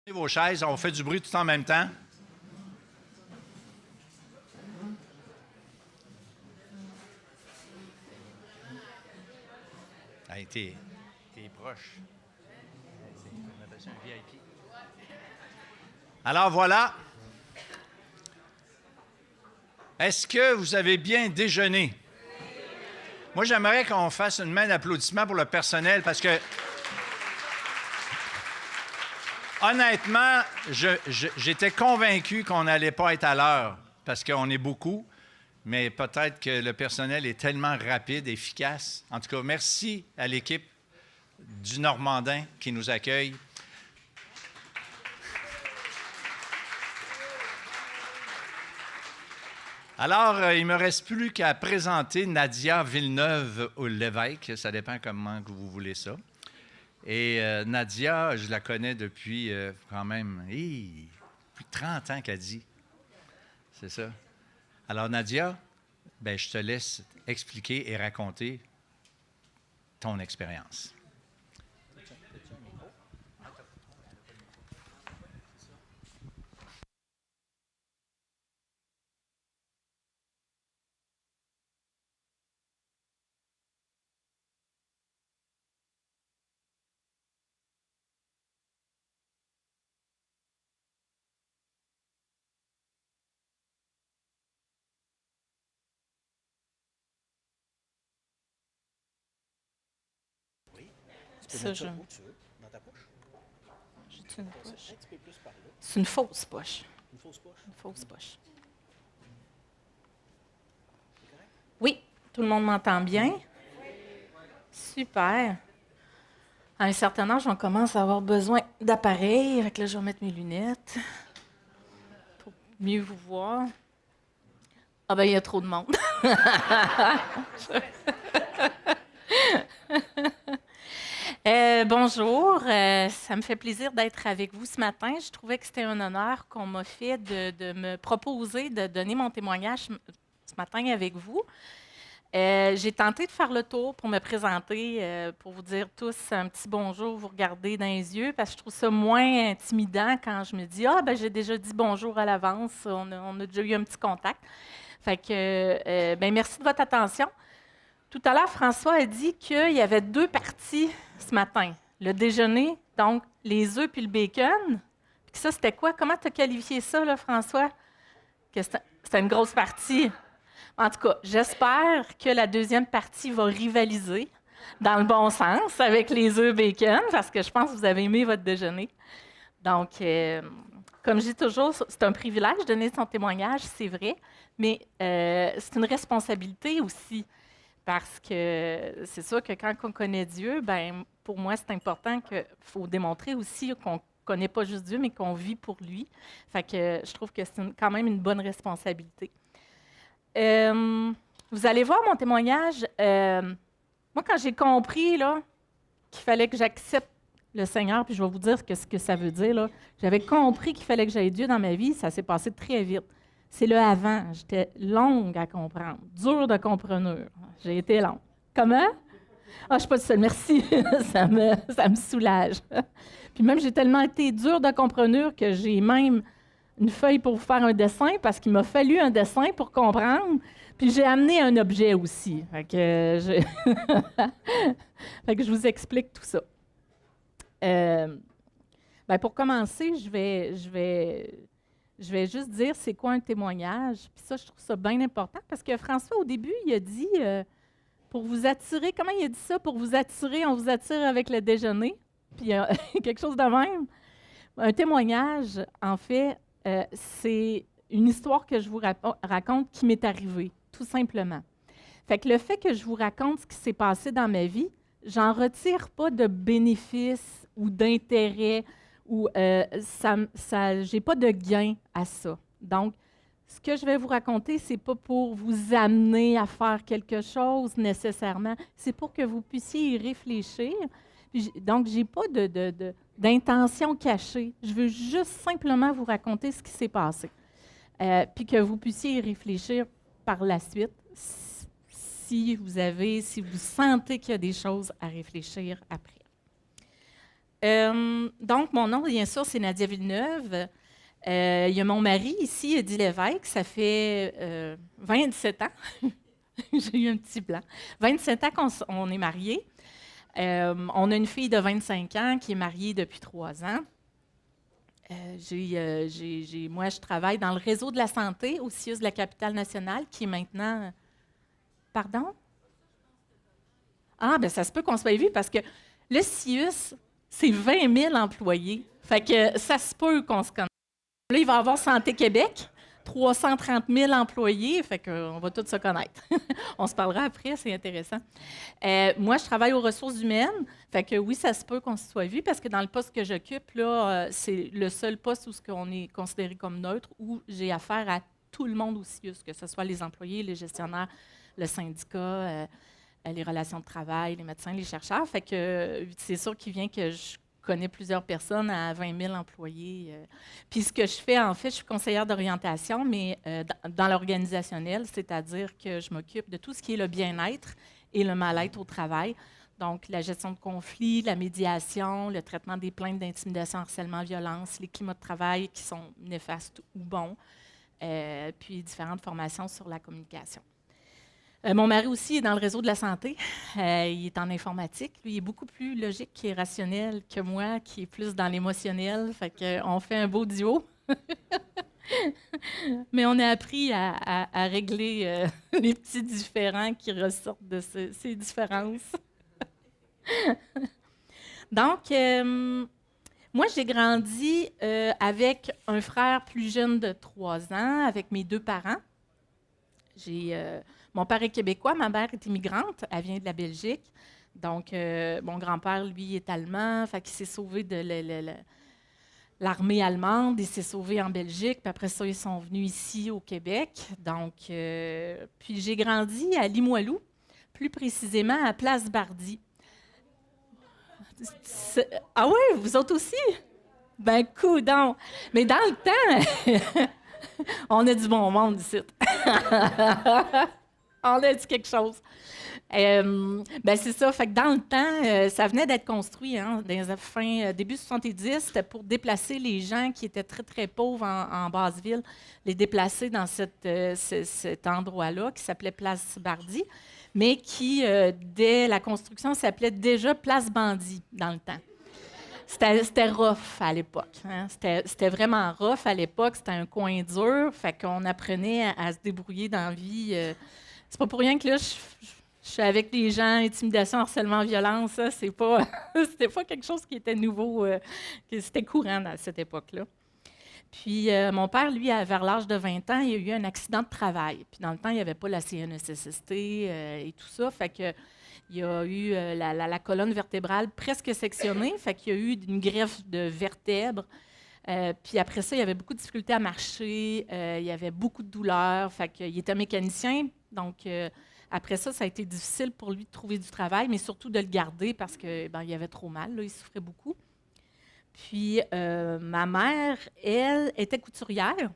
Vos chaises, on fait du bruit tout en même temps. Hey, t'es proche. On appelle ça un VIP. Alors voilà. Est-ce que vous avez bien déjeuné? Moi, j'aimerais qu'on fasse une main d'applaudissement pour le personnel parce que, honnêtement, j'étais convaincu qu'on n'allait pas être à l'heure parce qu'on est beaucoup, mais peut-être que le personnel est tellement rapide, efficace. En tout cas, merci à l'équipe du Normandin qui nous accueille. Alors, il ne me reste plus qu'à présenter Nadia Villeneuve-Lévesque. Ça dépend comment que vous voulez ça. Et Nadia, je la connais depuis quand même plus de 30 ans qu'elle dit. C'est ça. Alors, Nadia, ben, je te laisse expliquer et raconter ton expérience. Ça, je... Dans ta poche? J'ai-tu une poche? C'est une fausse poche. Une fausse poche? Une fausse poche. Oui, tout le monde m'entend bien? Super. À un certain âge, on commence à avoir besoin d'appareils. Avec là, je vais mettre mes lunettes pour mieux vous voir. Ah ben, il y a trop de monde. Bonjour, ça me fait plaisir d'être avec vous ce matin. Je trouvais que c'était un honneur qu'on m'a fait de me proposer de donner mon témoignage ce matin avec vous. J'ai tenté de faire le tour pour me présenter, pour vous dire tous un petit bonjour, vous regarder dans les yeux, parce que je trouve ça moins intimidant quand je me dis « Ah, ben j'ai déjà dit bonjour à l'avance, on a déjà eu un petit contact. » Fait que, ben merci de votre attention. Tout à l'heure, François a dit qu'il y avait 2 parties ce matin. Le déjeuner, donc les œufs puis le bacon. Puis ça, c'était quoi? Comment tu as qualifié ça, là, François? Que c'était une grosse partie. En tout cas, j'espère que la deuxième partie va rivaliser dans le bon sens avec les œufs bacon, parce que je pense que vous avez aimé votre déjeuner. Donc, comme je dis toujours, c'est un privilège de donner son témoignage, c'est vrai, mais c'est une responsabilité aussi. Parce que c'est sûr que quand on connaît Dieu, ben pour moi, c'est important qu'il faut démontrer aussi qu'on ne connaît pas juste Dieu, mais qu'on vit pour lui. Fait que je trouve que c'est quand même une bonne responsabilité. Vous allez voir mon témoignage. Moi, quand j'ai compris là, qu'il fallait que j'accepte le Seigneur, puis je vais vous dire ce que ça veut dire, là, j'avais compris qu'il fallait que j'aille Dieu dans ma vie, ça s'est passé très vite. C'est le avant. J'étais longue à comprendre, dure de compreneur. J'ai été longue. Comment? Ah, je ne suis pas seule, merci. ça me soulage. Puis même, j'ai tellement été dure de compreneur que j'ai même une feuille pour vous faire un dessin parce qu'il m'a fallu un dessin pour comprendre. Puis j'ai amené un objet aussi. Fait que, fait que je vous explique tout ça. Ben pour commencer, je vais juste dire c'est quoi un témoignage. Puis ça, je trouve ça bien important parce que François, au début, il a dit pour vous attirer, comment il a dit ça? Pour vous attirer, on vous attire avec le déjeuner. Puis quelque chose de même. Un témoignage, en fait, c'est une histoire que je vous raconte qui m'est arrivée, tout simplement. Fait que le fait que je vous raconte ce qui s'est passé dans ma vie, j'en retire pas de bénéfice ou d'intérêt ou j'ai pas de gain à ça. Donc, ce que je vais vous raconter, c'est pas pour vous amener à faire quelque chose nécessairement, c'est pour que vous puissiez y réfléchir. Donc, j'ai pas d'intention cachée. Je veux juste simplement vous raconter ce qui s'est passé. Puis que vous puissiez y réfléchir par la suite si vous sentez qu'il y a des choses à réfléchir après. Donc, mon nom, bien sûr, c'est Nadia Villeneuve. Il y a mon mari ici, Eddie Lévesque. Ça fait 27 ans. J'ai eu un petit blanc. 27 ans qu'on est mariés. On a une fille de 25 ans qui est mariée depuis 3 ans. Moi, je travaille dans le réseau de la santé au CIUS de la capitale nationale, qui est maintenant... Pardon? Ah, bien, ça se peut qu'on soit vu parce que le CIUS, c'est 20 000 employés. Fait que ça se peut qu'on se connaisse. Là, il va y avoir Santé Québec, 330 000 employés, fait qu'on va tous se connaître. On se parlera après, c'est intéressant. Moi, je travaille aux ressources humaines, fait que oui, ça se peut qu'on se soit vu, parce que dans le poste que j'occupe, là, c'est le seul poste où on est considéré comme neutre, où j'ai affaire à tout le monde aussi, que ce soit les employés, les gestionnaires, le syndicat, les relations de travail, les médecins, les chercheurs. Fait que c'est sûr qu'il vient que je connais plusieurs personnes à 20 000 employés. Puis ce que je fais, en fait, je suis conseillère d'orientation, mais dans l'organisationnel, c'est-à-dire que je m'occupe de tout ce qui est le bien-être et le mal-être au travail. Donc, la gestion de conflits, la médiation, le traitement des plaintes d'intimidation, harcèlement, violence, les climats de travail qui sont néfastes ou bons, puis différentes formations sur la communication. Mon mari aussi est dans le réseau de la santé. Il est en informatique. Lui, il est beaucoup plus logique et rationnel que moi, qui est plus dans l'émotionnel. Fait qu'on fait un beau duo. Mais on a appris à régler les petits différends qui ressortent de ces différences. Donc, moi, j'ai grandi avec un frère plus jeune de 3 ans, avec mes 2 parents. Mon père est québécois, ma mère est immigrante, elle vient de la Belgique. Donc, mon grand-père, lui, est allemand, fait qu'il s'est sauvé de l'armée allemande, il s'est sauvé en Belgique, puis après ça, ils sont venus ici au Québec. Donc, puis j'ai grandi à Limoilou, plus précisément à Place Bardy. Ah oui, vous autres aussi? Ben, coudonc! Mais dans le temps, on a du bon monde ici. On a dit quelque chose. Ben c'est ça. Fait que dans le temps, ça venait d'être construit, hein, dans les début 70. C'était pour déplacer les gens qui étaient très, très pauvres en Basse-Ville, les déplacer dans cet endroit-là qui s'appelait Place Bardy, mais qui, dès la construction, s'appelait déjà Place Bandit dans le temps. C'était rough à l'époque. Hein? C'était vraiment rough à l'époque. C'était un coin dur. Fait qu'on apprenait à se débrouiller dans la vie. C'est pas pour rien que là, je suis avec les gens, intimidation, harcèlement, violence. Ça, c'était pas quelque chose qui était nouveau, que c'était courant à cette époque-là. Puis mon père, lui, vers l'âge de 20 ans, il a eu un accident de travail. Puis dans le temps, il n'y avait pas la CNESST et tout ça. Fait que il y a eu la colonne vertébrale presque sectionnée, fait qu'il y a eu une greffe de vertèbres. Puis après ça, il y avait beaucoup de difficultés à marcher, il y avait beaucoup de douleurs, fait qu'il était mécanicien. Donc, après ça, ça a été difficile pour lui de trouver du travail, mais surtout de le garder parce qu'il il avait trop mal, là, il souffrait beaucoup. Puis, ma mère, elle, était couturière,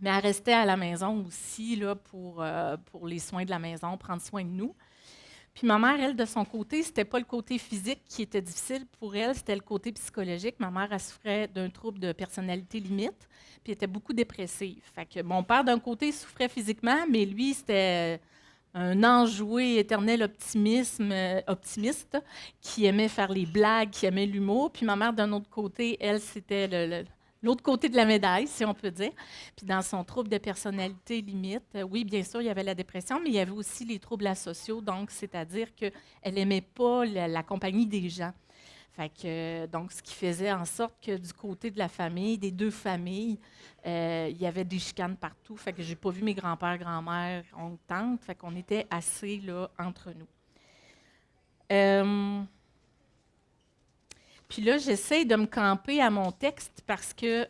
mais elle restait à la maison aussi là, pour les soins de la maison, prendre soin de nous. Puis ma mère, elle, de son côté, c'était pas le côté physique qui était difficile pour elle, c'était le côté psychologique. Ma mère, elle souffrait d'un trouble de personnalité limite, puis elle était beaucoup dépressive. Fait que mon père, d'un côté, souffrait physiquement, mais lui, c'était un enjoué éternel optimiste, qui aimait faire les blagues, qui aimait l'humour. Puis ma mère, d'un autre côté, elle, c'était l'autre côté de la médaille, si on peut dire. Puis dans son trouble de personnalité limite, oui, bien sûr, il y avait la dépression, mais il y avait aussi les troubles asociaux, donc c'est-à-dire qu'elle n'aimait pas la compagnie des gens. Fait que, donc, ce qui faisait en sorte que du côté de la famille, des 2 familles, il y avait des chicanes partout. Fait que j'ai pas vu mes grands-pères, grand-mères, oncles, tantes. Fait qu'on était assez là entre nous. Puis là, j'essaie de me camper à mon texte parce que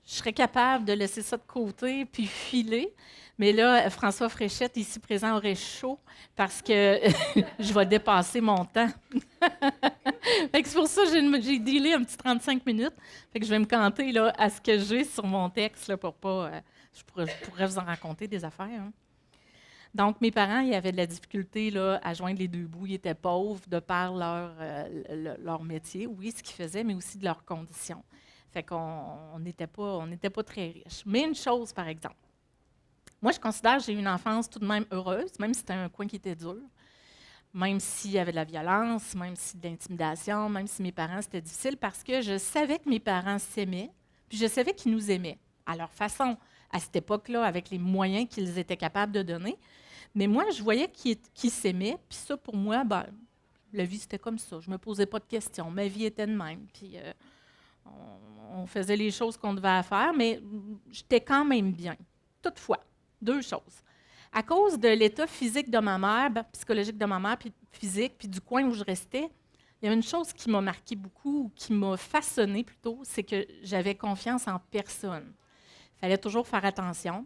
je serais capable de laisser ça de côté puis filer. Mais là, François Fréchette, ici présent, aurait chaud parce que je vais dépasser mon temps. Fait que c'est pour ça que j'ai dealé un petit 35 minutes. Fait que je vais me canter là, à ce que j'ai sur mon texte là, pour pas... je pourrais vous en raconter des affaires. Hein. Donc, mes parents, ils avaient de la difficulté là, à joindre les deux bouts. Ils étaient pauvres de par leur métier, oui, ce qu'ils faisaient, mais aussi de leurs conditions. Fait qu'on n'était pas très riches. Mais une chose, par exemple, moi, je considère que j'ai eu une enfance tout de même heureuse, même si c'était un coin qui était dur, même s'il y avait de la violence, même si de l'intimidation, même si mes parents, c'était difficile, parce que je savais que mes parents s'aimaient, puis je savais qu'ils nous aimaient, à leur façon, à cette époque-là, avec les moyens qu'ils étaient capables de donner. Mais moi, je voyais qu'ils s'aimaient, puis ça, pour moi, ben, la vie, c'était comme ça. Je ne me posais pas de questions. Ma vie était de même. Puis on faisait les choses qu'on devait faire, mais j'étais quand même bien. Toutefois, deux choses. À cause de l'état physique de ma mère, psychologique de ma mère, puis physique, puis du coin où je restais, il y avait une chose qui m'a marqué beaucoup, ou qui m'a façonnée plutôt, c'est que j'avais confiance en personne. Il fallait toujours faire attention.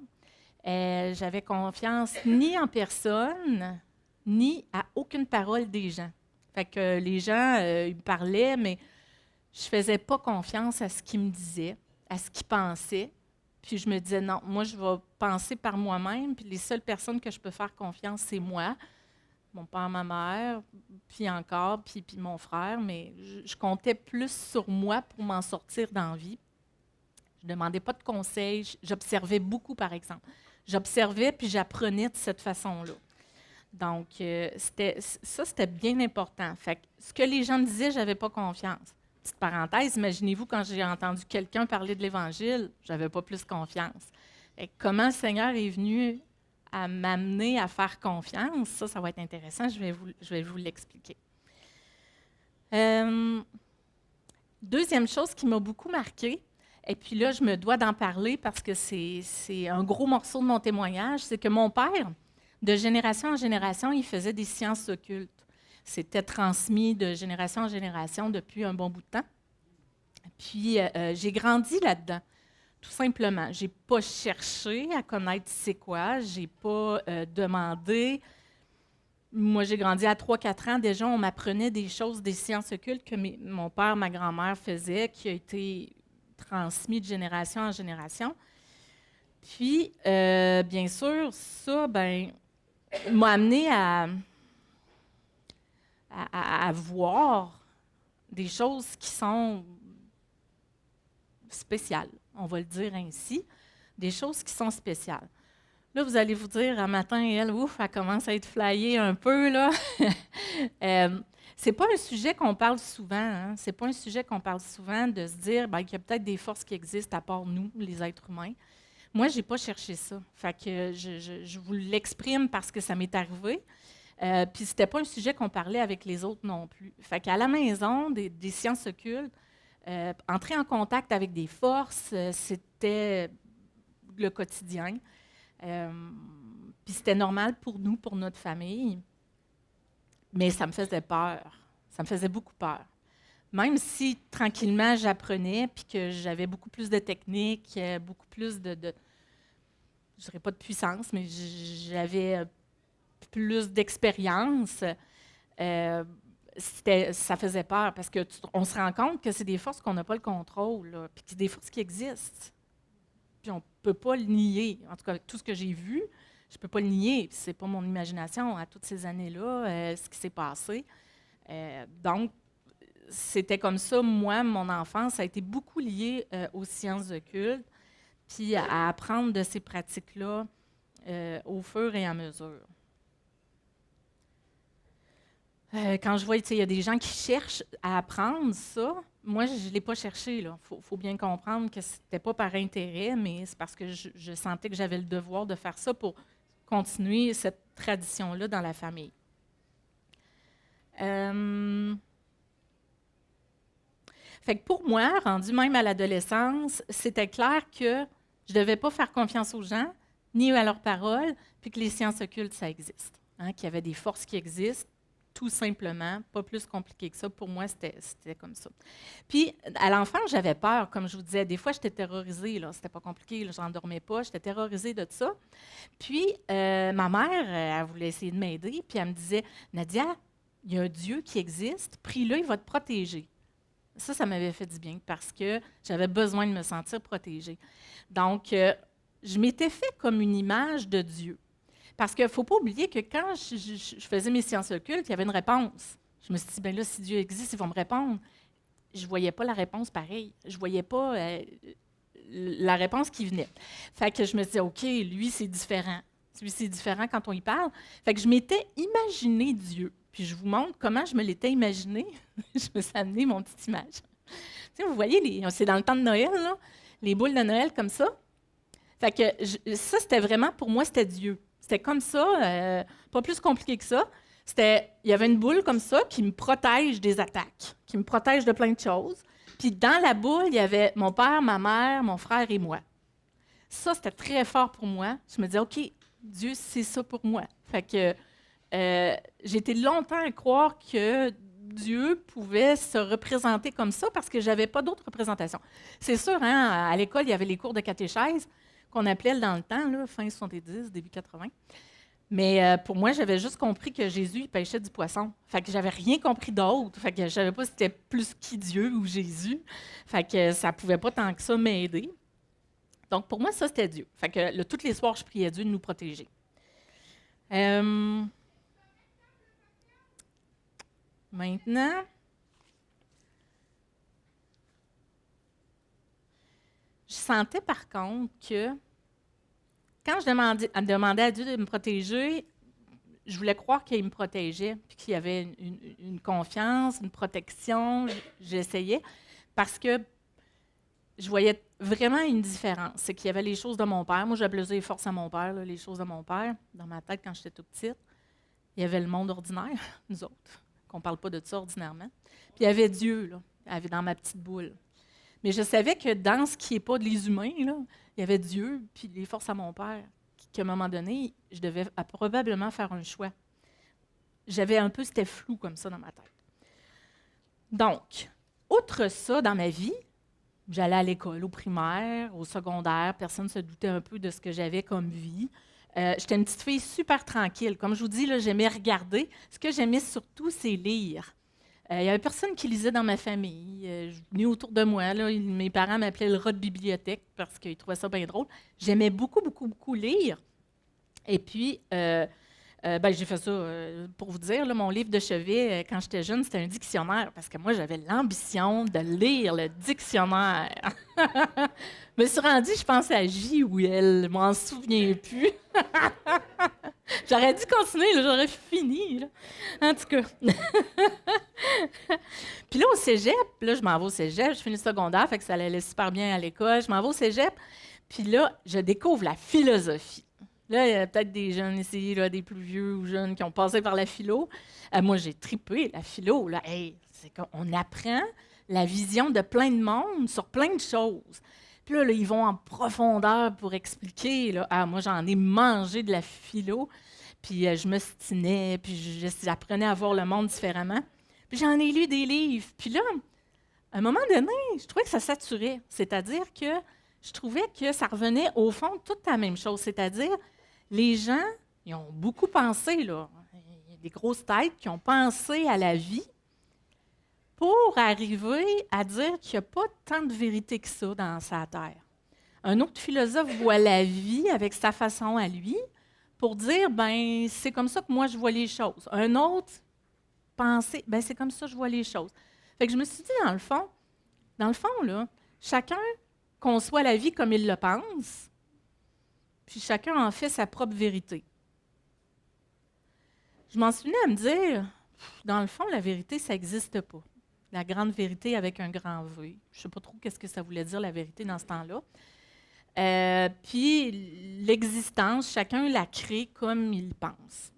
J'avais confiance ni en personne, ni à aucune parole des gens. Fait que les gens, ils me parlaient, mais je faisais pas confiance à ce qu'ils me disaient, à ce qu'ils pensaient. Puis je me disais, non, moi, je vais penser par moi-même, puis les seules personnes que je peux faire confiance, c'est moi, mon père, ma mère, puis encore, puis mon frère, mais je comptais plus sur moi pour m'en sortir dans la vie. Je ne demandais pas de conseils, j'observais beaucoup, par exemple. J'observais, puis j'apprenais de cette façon-là. Donc, c'était bien important. Fait que ce que les gens me disaient, je n'avais pas confiance. Petite parenthèse, imaginez-vous quand j'ai entendu quelqu'un parler de l'Évangile, je n'avais pas plus confiance. Et comment le Seigneur est venu à m'amener à faire confiance, ça va être intéressant, je vais vous l'expliquer. Deuxième chose qui m'a beaucoup marquée, et puis là, je me dois d'en parler parce que c'est un gros morceau de mon témoignage, c'est que mon père, de génération en génération, il faisait des sciences occultes. C'était transmis de génération en génération depuis un bon bout de temps. Puis, j'ai grandi là-dedans, tout simplement. Je n'ai pas cherché à connaître c'est quoi, je n'ai pas demandé. Moi, j'ai grandi à 3-4 ans. Déjà, on m'apprenait des choses, des sciences occultes que mon père, ma grand-mère faisaient, qui a été transmis de génération en génération. Puis, bien sûr, ça, m'a amené à voir des choses qui sont spéciales, on va le dire ainsi, des choses qui sont spéciales. Là, vous allez vous dire, un matin, elle commence à être flyée un peu, là. C'est pas un sujet qu'on parle souvent, hein? C'est pas un sujet qu'on parle souvent de se dire qu'il y a peut-être des forces qui existent à part nous, les êtres humains. Moi, j'ai pas cherché ça. Fait que je vous l'exprime parce que ça m'est arrivé. Puis c'était pas un sujet qu'on parlait avec les autres non plus. Fait qu'à la maison, des sciences occultes, entrer en contact avec des forces, c'était le quotidien. Puis c'était normal pour nous, pour notre famille. Mais ça me faisait peur. Ça me faisait beaucoup peur. Même si, tranquillement, j'apprenais, puis que j'avais beaucoup plus de techniques, beaucoup plus je ne dirais pas de puissance, mais j'avais plus d'expérience, ça faisait peur, parce qu'on se rend compte que c'est des forces qu'on n'a pas le contrôle, là, puis que c'est des forces qui existent. Puis on ne peut pas le nier. En tout cas, tout ce que j'ai vu, je ne peux pas le nier. Ce n'est pas mon imagination à toutes ces années-là, ce qui s'est passé. Donc, c'était comme ça. Moi, mon enfance a été beaucoup liée aux sciences occultes, puis à apprendre de ces pratiques-là au fur et à mesure. Quand je vois, il y a des gens qui cherchent à apprendre ça, moi, je ne l'ai pas cherché. Il faut bien comprendre que ce n'était pas par intérêt, mais c'est parce que je sentais que j'avais le devoir de faire ça pour continuer cette tradition-là dans la famille. Fait que pour moi, rendu même à l'adolescence, c'était clair que je ne devais pas faire confiance aux gens, ni à leurs paroles, puis que les sciences occultes, ça existe. Hein, qu'il y avait des forces qui existent, tout simplement, pas plus compliqué que ça. Pour moi, c'était comme ça. Puis, à l'enfance, j'avais peur, comme je vous disais. Des fois, j'étais terrorisée. C'était pas compliqué, je n'endormais pas. J'étais terrorisée de ça. Puis, ma mère, elle voulait essayer de m'aider, puis elle me disait, « Nadia, il y a un Dieu qui existe, prie-le, il va te protéger. » Ça m'avait fait du bien parce que j'avais besoin de me sentir protégée. Donc, je m'étais fait comme une image de Dieu. Parce qu'il ne faut pas oublier que quand je faisais mes sciences occultes, il y avait une réponse. Je me suis dit, bien là, si Dieu existe, il va me répondre. Je ne voyais pas la réponse pareille. Je ne voyais pas la réponse qui venait. Fait que je me disais, OK, lui, c'est différent. Lui, c'est différent quand on y parle. Fait que je m'étais imaginé Dieu. Puis je vous montre comment je me l'étais imaginé. Je me suis amené mon petite image. Tu sais, vous voyez, c'est dans le temps de Noël, là, les boules de Noël comme ça. Fait que ça, c'était vraiment, pour moi, c'était Dieu. C'était comme ça, pas plus compliqué que ça. Il y avait une boule comme ça qui me protège des attaques, qui me protège de plein de choses. Puis dans la boule, il y avait mon père, ma mère, mon frère et moi. Ça, c'était très fort pour moi. Je me disais, OK, Dieu, c'est ça pour moi. Fait que j'ai été longtemps à croire que Dieu pouvait se représenter comme ça parce que je n'avais pas d'autre représentation. C'est sûr, hein, à l'école, il y avait les cours de catéchèse qu'on appelait dans le temps, là, fin 70, début 80. Mais pour moi, j'avais juste compris que Jésus il pêchait du poisson. Fait que j'avais rien compris d'autre. Fait que je ne savais pas si c'était plus qui Dieu ou Jésus. Fait que ça ne pouvait pas tant que ça m'aider. Donc, pour moi, ça, c'était Dieu. Fait que tous les soirs, je priais Dieu de nous protéger. Maintenant, je sentais par contre que quand je demandais à Dieu de me protéger, je voulais croire qu'il me protégeait, puis qu'il y avait une confiance, une protection. J'essayais parce que je voyais vraiment une différence. C'est qu'il y avait les choses de mon père. Moi, j'appelais ça les forces à mon père, là, les choses de mon père. Dans ma tête, quand j'étais toute petite, il y avait le monde ordinaire, nous autres, qu'on ne parle pas de ça ordinairement. Puis il y avait Dieu, là, dans ma petite boule. Mais je savais que dans ce qui n'est pas les humains, là, il y avait Dieu, puis les forces à mon père, qu'à un moment donné, je devais probablement faire un choix. J'avais un peu, c'était flou comme ça dans ma tête. Donc, outre ça, dans ma vie, j'allais à l'école, au primaire, au secondaire, personne ne se doutait un peu de ce que j'avais comme vie. J'étais une petite fille super tranquille. Comme je vous dis, là, j'aimais regarder. Ce que j'aimais surtout, c'est lire. Il n'y avait personne qui lisait dans ma famille. Je venais autour de moi. Là, mes parents m'appelaient le rat de bibliothèque parce qu'ils trouvaient ça bien drôle. J'aimais beaucoup, beaucoup, beaucoup lire. Et puis, j'ai fait ça, pour vous dire, là, mon livre de chevet, quand j'étais jeune, c'était un dictionnaire, parce que moi, j'avais l'ambition de lire le dictionnaire. Je me suis rendue, je pense, à J ou L, je m'en souviens plus. J'aurais dû continuer, là, j'aurais fini. Là. En tout cas. Puis là, au cégep, là, je m'en vais au cégep, je finis le secondaire, fait que ça allait super bien à l'école. Je m'en vais au cégep, puis là, je découvre la philosophie. Là, il y a peut-être des jeunes ici, là, des plus vieux ou jeunes qui ont passé par la philo. Moi, j'ai tripé la philo. Là. Hey, c'est qu'on apprend la vision de plein de monde sur plein de choses. Puis là, ils vont en profondeur pour expliquer. Là. Ah, moi, j'en ai mangé de la philo. Puis je me stinais, puis j'apprenais à voir le monde différemment. Puis j'en ai lu des livres. Puis là, à un moment donné, je trouvais que ça saturait. C'est-à-dire que je trouvais que ça revenait au fond toute la même chose. C'est-à-dire, les gens, ils ont beaucoup pensé, là. Il y a des grosses têtes qui ont pensé à la vie pour arriver à dire qu'il n'y a pas tant de vérité que ça dans sa terre. Un autre philosophe voit la vie avec sa façon à lui pour dire, ben c'est comme ça que moi je vois les choses. Un autre pensait, ben c'est comme ça que je vois les choses. Fait que je me suis dit, dans le fond, là, chacun conçoit la vie comme il le pense, puis chacun en fait sa propre vérité. Je m'en suis venue à me dire, dans le fond, la vérité, ça n'existe pas. La grande vérité avec un grand V. Je ne sais pas trop qu'est-ce que ça voulait dire, la vérité, dans ce temps-là. Puis l'existence, chacun la crée comme il pense.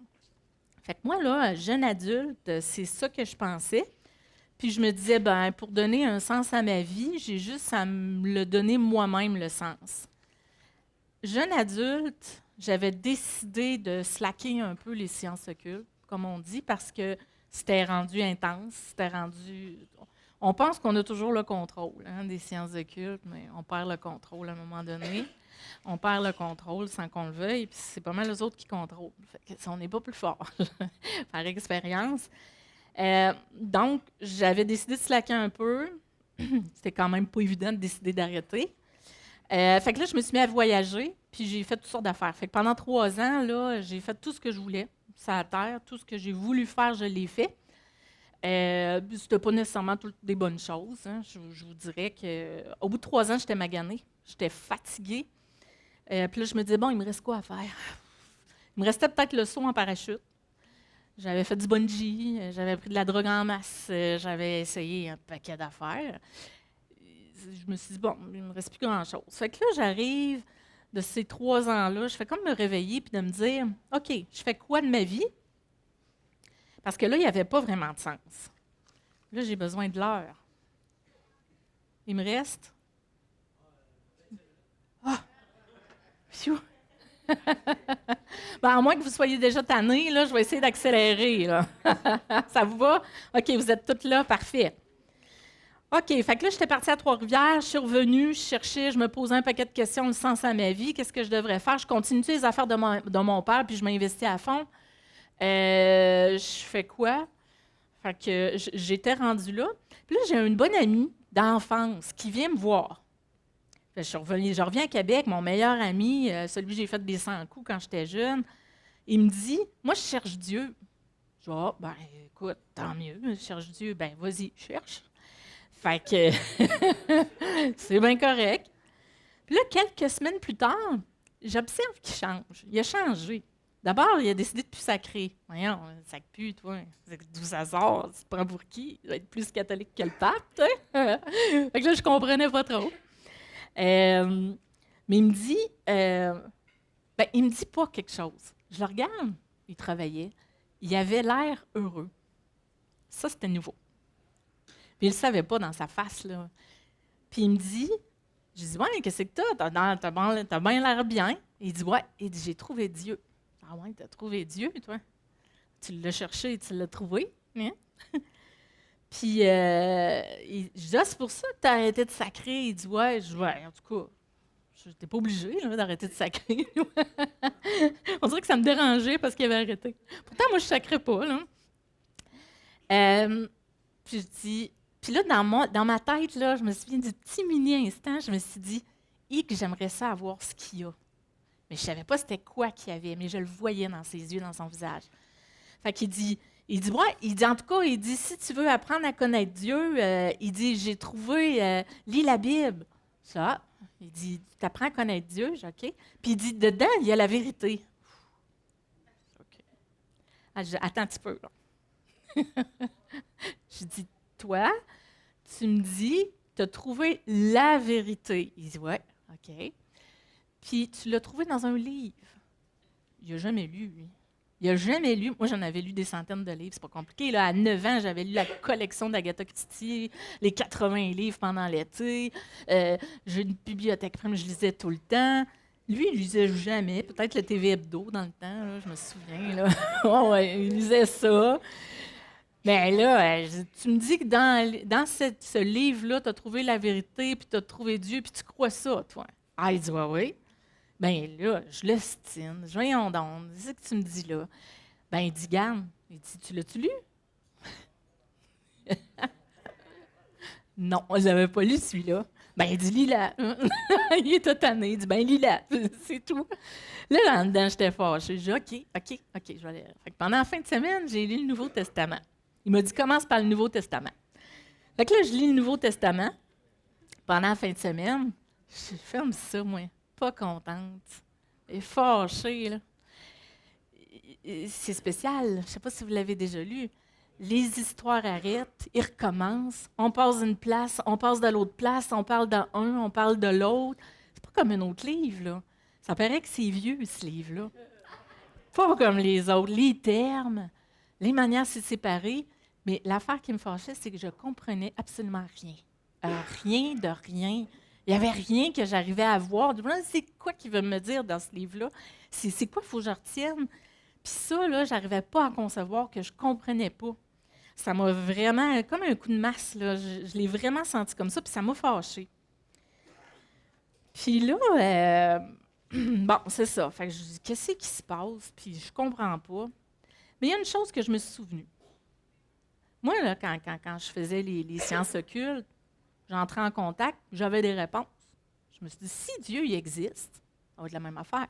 Fait que moi, là, jeune adulte, c'est ça que je pensais. Puis je me disais, ben pour donner un sens à ma vie, j'ai juste à me le donner moi-même, le sens. Jeune adulte, j'avais décidé de slacker un peu les sciences occultes, comme on dit, parce que c'était rendu intense, c'était rendu... On pense qu'on a toujours le contrôle des sciences occultes, mais on perd le contrôle à un moment donné. On perd le contrôle sans qu'on le veuille, puis c'est pas mal les autres qui contrôlent. Fait que on n'est pas plus fort, par expérience. Donc, j'avais décidé de slacker un peu. C'était quand même pas évident de décider d'arrêter. Fait que là, je me suis mis à voyager, puis j'ai fait toutes sortes d'affaires. Fait que pendant 3 ans, là, j'ai fait tout ce que je voulais, sur la terre. Tout ce que j'ai voulu faire, je l'ai fait. C'était pas nécessairement toutes des bonnes choses. Hein. Je vous dirais qu'au bout de 3 ans, j'étais maganée. J'étais fatiguée. Puis là, je me disais, bon, il me reste quoi à faire? Il me restait peut-être le saut en parachute. J'avais fait du bungee, j'avais pris de la drogue en masse, j'avais essayé un paquet d'affaires. Je me suis dit, bon, il ne me reste plus grand-chose. Fait que là, j'arrive de ces 3 ans-là, je fais comme me réveiller puis de me dire, OK, je fais quoi de ma vie? Parce que là, il n'y avait pas vraiment de sens. Là, j'ai besoin de l'heure. Il me reste. Ah! Phew! Ben, à moins que vous soyez déjà tannés, là, je vais essayer d'accélérer. Là. Ça vous va? OK, vous êtes toutes là, parfait. OK, fait que là, j'étais partie à Trois-Rivières, je suis revenue, je cherchais, je me posais un paquet de questions, le sens à ma vie, qu'est-ce que je devrais faire? Je continue les affaires de mon père, puis je m'investis à fond. Je fais quoi? Fait que j'étais rendue là. Puis là, j'ai une bonne amie d'enfance qui vient me voir. Fait que je reviens à Québec, mon meilleur ami, celui que j'ai fait des 100 coups quand j'étais jeune, il me dit, moi, je cherche Dieu. Je dis, ah, ben, écoute, tant mieux, je cherche Dieu. Ben, vas-y, cherche. Fait que c'est bien correct. Puis là, quelques semaines plus tard, j'observe qu'il change. Il a changé. D'abord, il a décidé de plus sacrer. Voyons, sacre plus, toi. C'est 12 hasards, tu te prends pour qui? Il va être plus catholique que le pape, tu sais. Fait que là, je comprenais pas trop. Mais il me dit, il me dit pas quelque chose. Je le regarde, il travaillait. Il avait l'air heureux. Ça, c'était nouveau. Puis il ne le savait pas dans sa face, là. Puis il me dit, je dis, ouais, qu'est-ce que t'as bien l'air bien. Il dit, ouais. Il dit, j'ai trouvé Dieu. Ah ouais, t'as trouvé Dieu, toi? Tu l'as cherché et tu l'as trouvé. Hein? Puis je dis, ah, c'est pour ça que t'as arrêté de sacrer. Il dit, ouais. Je dis, ouais, en tout cas, je n'étais pas obligée d'arrêter de sacrer. On dirait que ça me dérangeait parce qu'il avait arrêté. Pourtant, moi, je ne sacrais pas, là. Puis je dis, puis là, dans ma tête, là, je me souviens du petit mini-instant, je me suis dit, que j'aimerais ça avoir ce qu'il y a. Mais je ne savais pas c'était quoi qu'il y avait, mais je le voyais dans ses yeux, dans son visage. Fait qu'il dit, ouais, il dit, en tout cas, il dit, si tu veux apprendre à connaître Dieu, il dit, j'ai trouvé, lis la Bible. Ça, il dit, tu apprends à connaître Dieu, j'ai OK. Puis il dit, dedans, il y a la vérité. OK. Ah, je dis, attends un petit peu, là. Je dis, toi, tu me dis, tu as trouvé la vérité. Il dit, ouais, OK. Puis tu l'as trouvé dans un livre. Il n'a jamais lu, lui. Il n'a jamais lu. Moi, j'en avais lu des centaines de livres. C'est pas compliqué. Là, à 9 ans, j'avais lu la collection d'Agatha Christie, les 80 livres pendant l'été. J'ai une bibliothèque prime, je lisais tout le temps. Lui, il lisait jamais. Peut-être le TV Hebdo dans le temps, là, je me souviens. Là. Oh, ouais, il lisait ça. Mais là, tu me dis que dans ce livre-là, tu as trouvé la vérité, puis tu as trouvé Dieu, puis tu crois ça, toi. Ah, il dit, ouais, oui. Bien là, je l'estime. Voyons donc, c'est ce que tu me dis là. Ben il dit, garde, il dit, tu l'as-tu lu? Non, je n'avais pas lu celui-là. Ben il dit, lis-la. Il est tout tanné. Il dit, ben lis-la. C'est tout. Là, là-dedans, j'étais fâchée. J'ai dit, OK, je vais aller. Fait que pendant la fin de semaine, j'ai lu le Nouveau Testament. Il m'a dit, commence par le Nouveau Testament. Fait que là, je lis le Nouveau Testament. Pendant la fin de semaine, je ferme ça, moi. Pas contente. Et fâchée, là. C'est spécial. Je ne sais pas si vous l'avez déjà lu. Les histoires arrêtent, ils recommencent. On passe d'une place, on passe de l'autre place, on parle d'un, on parle de l'autre. C'est pas comme un autre livre, là. Ça paraît que c'est vieux, ce livre-là. Pas comme les autres. Les termes, les manières de se séparer. Mais l'affaire qui me fâchait, c'est que je comprenais absolument rien. Rien de rien. Il n'y avait rien que j'arrivais à voir. C'est quoi qu'il veut me dire dans ce livre-là? C'est quoi qu'il faut que je retienne? Puis ça, là, je n'arrivais pas à concevoir, que je ne comprenais pas. Ça m'a vraiment, comme un coup de masse, là, je l'ai vraiment senti comme ça, puis ça m'a fâchée. Puis là, bon, c'est ça. Fait que je dis, qu'est-ce qui se passe? Puis je comprends pas. Mais il y a une chose que je me suis souvenue. Moi, là, quand je faisais les sciences occultes, j'entrais en contact, j'avais des réponses. Je me suis dit, si Dieu il existe, ça va être la même affaire.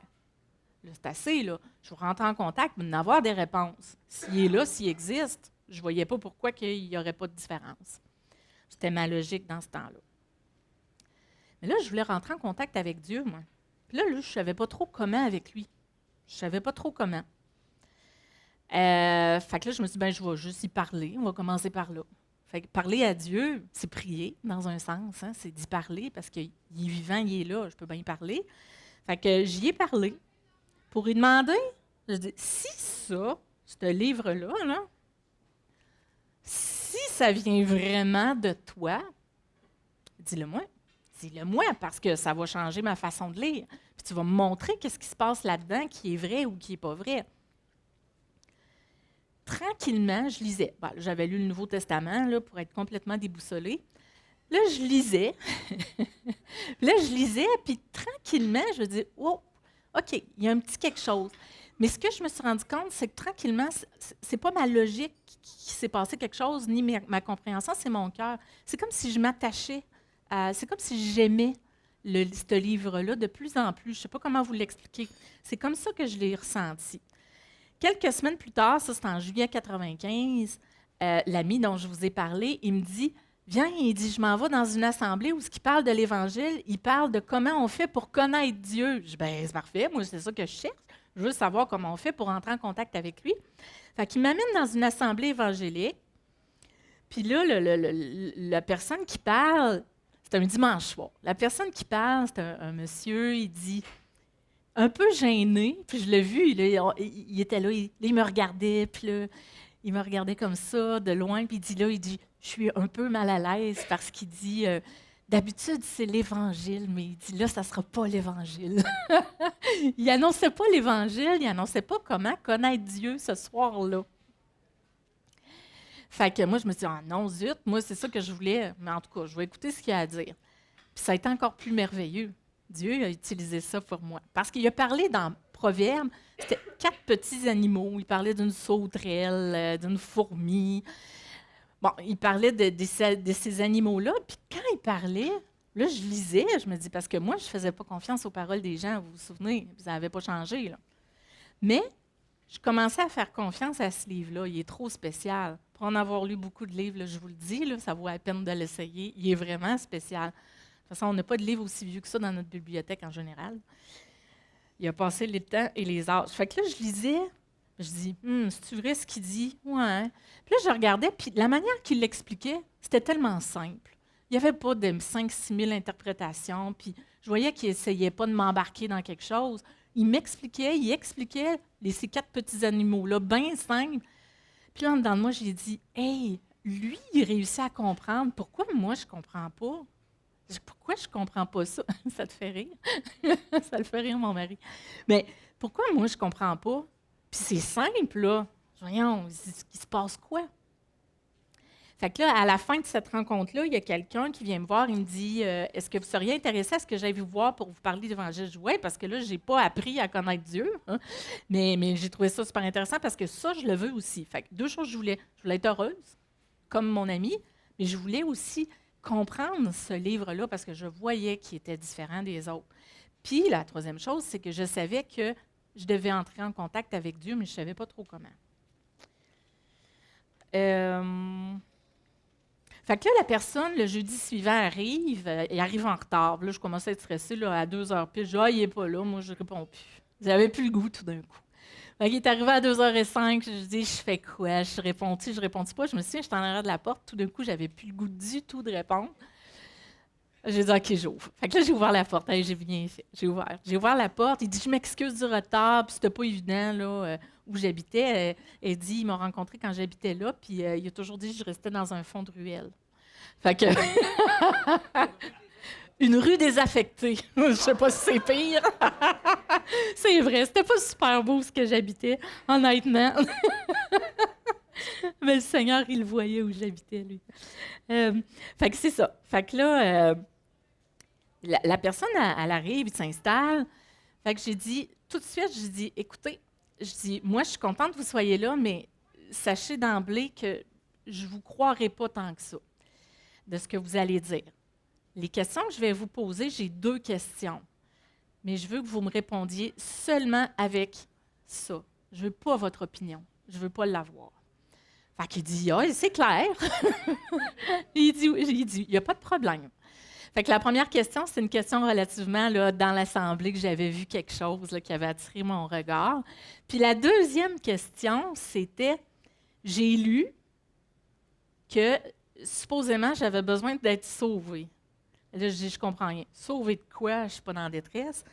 Là, c'est assez, là. Je vais rentrer en contact, mais avoir des réponses. S'il est là, s'il existe, je ne voyais pas pourquoi il n'y aurait pas de différence. C'était ma logique dans ce temps-là. Mais là, je voulais rentrer en contact avec Dieu, moi. Puis là, je ne savais pas trop comment avec lui. Je ne savais pas trop comment. Fait que là, je me suis dit, ben, je vais juste y parler. On va commencer par là. Fait que parler à Dieu, c'est prier, dans un sens. Hein? C'est d'y parler parce qu'il est vivant, il est là. Je peux bien y parler. Fait que j'y ai parlé pour lui demander, je dis, si ça, ce livre-là, là, si ça vient vraiment de toi, dis-le-moi. Dis-le-moi, parce que ça va changer ma façon de lire. Puis tu vas me montrer qu'est-ce qui se passe là-dedans qui est vrai ou qui n'est pas vrai. Tranquillement, je lisais. Bon, j'avais lu le Nouveau Testament là, pour être complètement déboussolée. Là, je lisais. Puis là, je lisais, puis tranquillement, je me dis, oh, OK, il y a un petit quelque chose. Mais ce que je me suis rendu compte, c'est que tranquillement, c'est pas ma logique qui s'est passé quelque chose, ni ma compréhension, c'est mon cœur. C'est comme si je m'attachais, c'est comme si j'aimais ce livre-là de plus en plus. Je ne sais pas comment vous l'expliquer. C'est comme ça que je l'ai ressenti. Quelques semaines plus tard, ça c'est en juillet 95, l'ami dont je vous ai parlé, il me dit, viens, il dit, je m'en vais dans une assemblée où ce qui parle de l'Évangile, il parle de comment on fait pour connaître Dieu. Je dis, ben c'est parfait, moi c'est ça que je cherche. Je veux savoir comment on fait pour entrer en contact avec lui. Fait qu'il m'amène dans une assemblée évangélique. Puis là, la personne qui parle, c'est un dimanche soir. La personne qui parle, c'est un monsieur, il dit, un peu gêné, puis je l'ai vu, il était là, il me regardait, puis là, il me regardait comme ça, de loin, puis il dit, je suis un peu mal à l'aise parce qu'il dit, d'habitude, c'est l'Évangile, mais il dit, là, ça ne sera pas l'Évangile. Il n'annonçait pas l'Évangile, il n'annonçait pas comment connaître Dieu ce soir-là. Fait que moi, je me suis dit, ah non, zut, moi, c'est ça que je voulais, mais en tout cas, je vais écouter ce qu'il a à dire. Puis ça a été encore plus merveilleux. Dieu a utilisé ça pour moi. Parce qu'il a parlé dans Proverbes, c'était 4 petits animaux. Il parlait d'une sauterelle, d'une fourmi. Bon, il parlait de ces animaux-là. Puis quand il parlait, là, je lisais, je me dis, parce que moi, je ne faisais pas confiance aux paroles des gens, vous vous souvenez, ça n'avait pas changé. Là. Mais je commençais à faire confiance à ce livre-là. Il est trop spécial. Pour en avoir lu beaucoup de livres, là, je vous le dis, là, ça vaut la peine de l'essayer. Il est vraiment spécial. De toute façon, on n'a pas de livre aussi vieux que ça dans notre bibliothèque en général. Il a passé les temps et les âges. Fait que là, je lisais, je dis, c'est-tu vrai ce qu'il dit? Ouais. Puis là, je regardais, puis la manière qu'il l'expliquait, c'était tellement simple. Il n'y avait pas de 5-6 000 interprétations, puis je voyais qu'il n'essayait pas de m'embarquer dans quelque chose. Il m'expliquait, il expliquait ces 4 petits animaux-là, bien simples. Puis là, en dedans de moi, j'ai dit, hey, lui, il réussit à comprendre. Pourquoi moi, je ne comprends pas? Pourquoi je ne comprends pas ça? Ça te fait rire? Ça le fait rire, mon mari. Mais pourquoi moi, je ne comprends pas? Puis c'est simple, là. Voyons, il se passe quoi? Fait que là, à la fin de cette rencontre-là, il y a quelqu'un qui vient me voir, il me dit, est-ce que vous seriez intéressé à ce que j'aille vous voir pour vous parler d'Évangile? Je dis, oui, parce que là, je n'ai pas appris à connaître Dieu. Hein? Mais j'ai trouvé ça super intéressant parce que ça, je le veux aussi. Fait que 2 choses, je voulais être heureuse, comme mon ami, mais je voulais aussi comprendre ce livre-là parce que je voyais qu'il était différent des autres. Puis la 3e chose, c'est que je savais que je devais entrer en contact avec Dieu, mais je ne savais pas trop comment. Fait que là, la personne, le jeudi suivant, arrive, il arrive en retard. Là, je commençais à être stressée là, à 2h pile. Je dis, il n'est pas là, moi, je ne réponds plus. J'avais plus le goût tout d'un coup. Fait qu'il est arrivé à 2h05, je dis, je fais quoi? Je réponds pas. Je me suis dit, j'étais en arrière de la porte. Tout d'un coup, j'avais plus le goût du tout de répondre. J'ai dit, OK, j'ouvre. Fait que là, j'ai ouvert la porte. Hey, j'ai bien fait. J'ai ouvert la porte. Il dit, je m'excuse du retard, puis c'était pas évident, là, où j'habitais. Elle dit, il m'a rencontré quand j'habitais là, puis il a toujours dit que je restais dans un fond de ruelle. Fait que... Une rue désaffectée. Je sais pas si c'est pire. C'est vrai, c'était pas super beau ce que j'habitais, honnêtement. Mais le Seigneur, il le voyait où j'habitais, lui. Fait que c'est ça. Fait que là, la personne, elle arrive, il s'installe. Fait que j'ai dit, tout de suite, j'ai dit, écoutez, moi, je suis contente que vous soyez là, mais sachez d'emblée que je ne vous croirai pas tant que ça de ce que vous allez dire. Les questions que je vais vous poser, j'ai 2 questions. Mais je veux que vous me répondiez seulement avec ça. Je ne veux pas votre opinion. Je ne veux pas l'avoir. Fait qu'il dit, ah, c'est clair. Il dit, il n'y a pas de problème. Fait que la première question, c'est une question relativement là, dans l'assemblée que j'avais vu quelque chose là, qui avait attiré mon regard. Puis la deuxième question, c'était, j'ai lu que supposément j'avais besoin d'être sauvée. Là, je dis, je comprends rien. Sauver de quoi? Je ne suis pas dans la détresse.